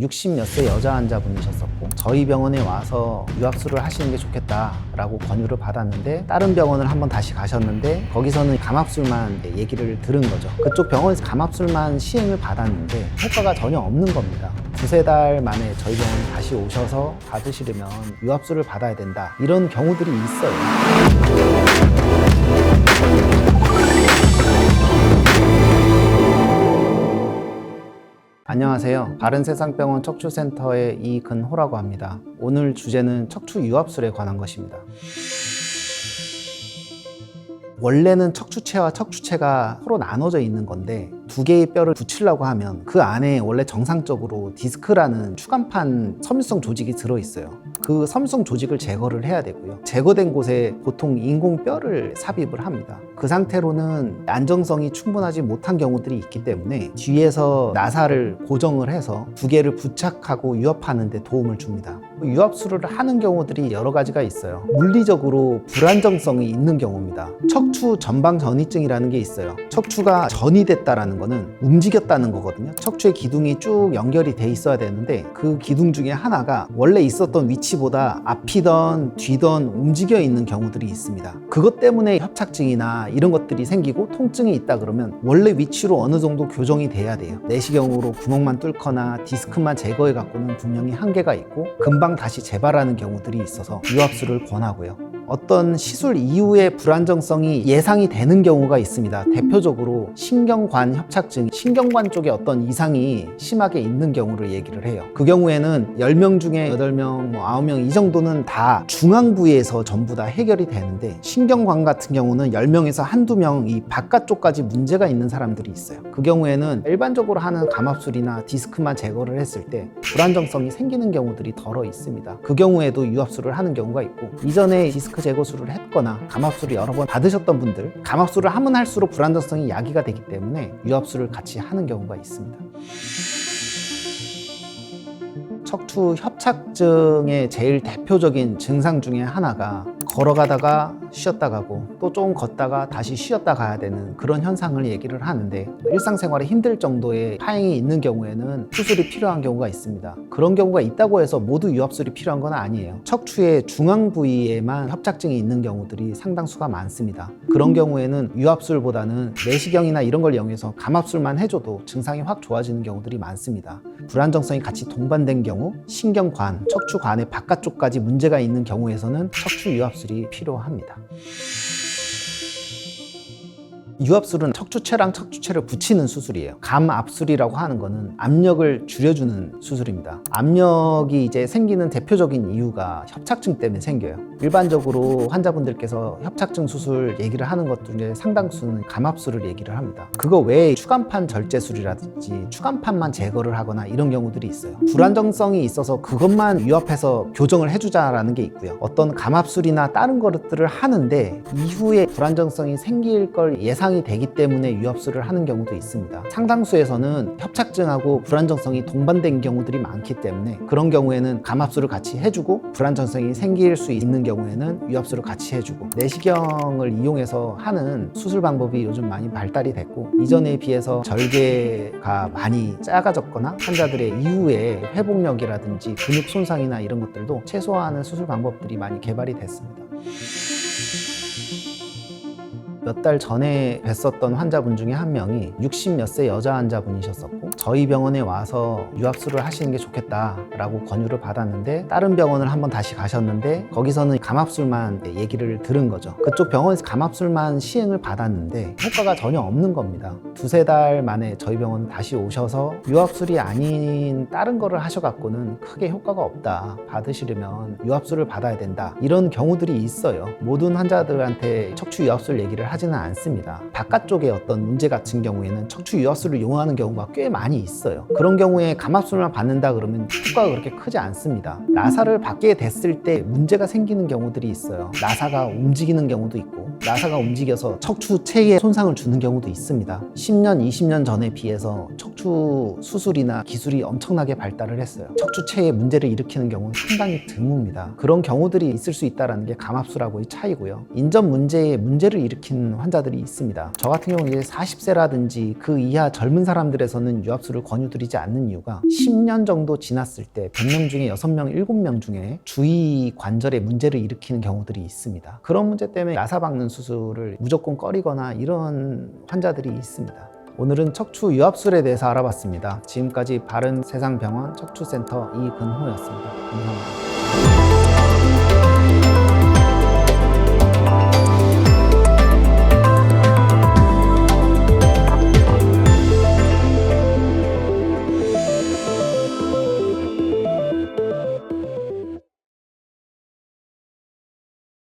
60 몇 세 여자 환자분이셨었고 저희 병원에 와서 유압수를 하시는 게 좋겠다라고 권유를 받았는데 다른 병원을 한번 다시 가셨는데 거기서는 감압술만 얘기를 들은 거죠. 그쪽 병원에서 감압술만 시행을 받았는데 효과가 전혀 없는 겁니다. 두세 달 만에 저희 병원에 다시 오셔서 받으시려면 유압수를 받아야 된다, 이런 경우들이 있어요. 안녕하세요. 바른세상병원 척추센터의 이근호라고 합니다. 오늘 주제는 척추 유압술에 관한 것입니다. 원래는 척추체와 척추체가 서로 나눠져 있는 건데 두 개의 뼈를 붙이려고 하면 그 안에 원래 정상적으로 디스크라는 추간판 섬유성 조직이 들어있어요. 그 섬유성 조직을 제거를 해야 되고요. 제거된 곳에 보통 인공뼈를 삽입을 합니다. 그 상태로는 안정성이 충분하지 못한 경우들이 있기 때문에 뒤에서 나사를 고정을 해서 두 개를 부착하고 유압하는 데 도움을 줍니다. 유압술을 하는 경우들이 여러 가지가 있어요. 물리적으로 불안정성이 있는 경우입니다. 척추 전방 전이증이라는 게 있어요. 척추가 전이 됐다라는 거는 움직였다는 거거든요. 척추의 기둥이 쭉 연결이 돼 있어야 되는데 그 기둥 중에 하나가 원래 있었던 위치보다 앞이던 뒤던 움직여 있는 경우들이 있습니다. 그것 때문에 협착증이나 이런 것들이 생기고 통증이 있다 그러면 원래 위치로 어느 정도 교정이 돼야 돼요. 내시경으로 구멍만 뚫거나 디스크만 제거해 갖고는 분명히 한계가 있고 금방 다시 재발하는 경우들이 있어서 유압술을 권하고요. 어떤 시술 이후에 불안정성이 예상이 되는 경우가 있습니다. 대표적으로 신경관 협착증, 신경관 쪽에 어떤 이상이 심하게 있는 경우를 얘기를 해요. 그 경우에는 10명 중에 8명, 9명 이 정도는 다 중앙 부위에서 전부 다 해결이 되는데 신경관 같은 경우는 10명에서 한두 명 이 바깥쪽까지 문제가 있는 사람들이 있어요. 그 경우에는 일반적으로 하는 감압술이나 디스크만 제거를 했을 때 불안정성이 생기는 경우들이 덜어 있습니다. 그 경우에도 유압술을 하는 경우가 있고, 이전에 디스크 제거술을 했거나 감압술을 여러 번 받으셨던 분들, 감압술을 하면 할수록 불안정성이 야기가 되기 때문에 유압술을 같이 하는 경우가 있습니다. 척추 협착증의 제일 대표적인 증상 중에 하나가 걸어가다가 쉬었다 가고 또 조금 걷다가 다시 쉬었다 가야 되는 그런 현상을 얘기를 하는데, 일상생활에 힘들 정도의 파행이 있는 경우에는 수술이 필요한 경우가 있습니다. 그런 경우가 있다고 해서 모두 유압술이 필요한 건 아니에요. 척추의 중앙 부위에만 협착증이 있는 경우들이 상당수가 많습니다. 그런 경우에는 유압술보다는 내시경이나 이런 걸 이용해서 감압술만 해줘도 증상이 확 좋아지는 경우들이 많습니다. 불안정성이 같이 동반된 경우, 신경관, 척추관의 바깥쪽까지 문제가 있는 경우에서는 척추 유압술이 필요합니다. 유압술은 척추체랑 척추체를 붙이는 수술이에요. 감압술이라고 하는 거는 압력을 줄여주는 수술입니다. 압력이 이제 생기는 대표적인 이유가 협착증 때문에 생겨요. 일반적으로 환자분들께서 협착증 수술 얘기를 하는 것 중에 상당수는 감압술을 얘기를 합니다. 그거 외에 추간판 절제술이라든지 추간판만 제거를 하거나 이런 경우들이 있어요. 불안정성이 있어서 그것만 유압해서 교정을 해주자라는 게 있고요. 어떤 감압술이나 다른 것들을 하는데 이후에 불안정성이 생길 걸 예상이 되기 때문에 유압술을 하는 경우도 있습니다. 상당수에서는 협착증하고 불안정성이 동반된 경우들이 많기 때문에 그런 경우에는 감압술을 같이 해주고, 불안정성이 생길 수 있는 경우에는 유압술을 같이 해주고, 내시경을 이용해서 하는 수술 방법이 요즘 많이 발달이 됐고, 이전에 비해서 절개가 많이 작아졌거나 환자들의 이후에 회복력이라든지 근육 손상이나 이런 것들도 최소화하는 수술 방법들이 많이 개발이 됐습니다. 몇 달 전에 뵀었던 환자분 중에 한 명이 60 몇 세 여자 환자분이셨었고 저희 병원에 와서 유압술을 하시는 게 좋겠다라고 권유를 받았는데 다른 병원을 한번 다시 가셨는데 거기서는 감압술만 얘기를 들은 거죠. 그쪽 병원에서 감압술만 시행을 받았는데 효과가 전혀 없는 겁니다. 두세 달 만에 저희 병원 다시 오셔서 유압술이 아닌 다른 거를 하셔갖고는 크게 효과가 없다, 받으시려면 유압술을 받아야 된다, 이런 경우들이 있어요. 모든 환자들한테 척추 유압술 얘기를 하지는 않습니다. 바깥쪽에 어떤 문제 같은 경우에는 척추 유압술을 이용하는 경우가 꽤 많이 있어요. 그런 경우에 감압술만 받는다 그러면 효과가 그렇게 크지 않습니다. 나사를 받게 됐을 때 문제가 생기는 경우들이 있어요. 나사가 움직이는 경우도 있고, 나사가 움직여서 척추체에 손상을 주는 경우도 있습니다. 10년, 20년 전에 비해서 척추 수술이나 기술이 엄청나게 발달을 했어요. 척추체에 문제를 일으키는 경우는 상당히 드뭅니다. 그런 경우들이 있을 수 있다는 게 감압술하고의 차이고요. 인접 문제에 문제를 일으키는 오신 환자들이 있습니다. 저 같은 경우 이제 40세라든지 그 이하 젊은 사람들에서는 유압수를 권유드리지 않는 이유가 10년 정도 지났을 때 100명 중에 6명, 7명 중에 주위 관절에 문제를 일으키는 경우들이 있습니다. 그런 문제 때문에 야사 박는 수술을 무조건 꺼리거나 이런 환자들이 있습니다. 오늘은 척추 유압술에 대해서 알아봤습니다. 지금까지 바른세상병원 척추센터 이근호였습니다. 감사합니다.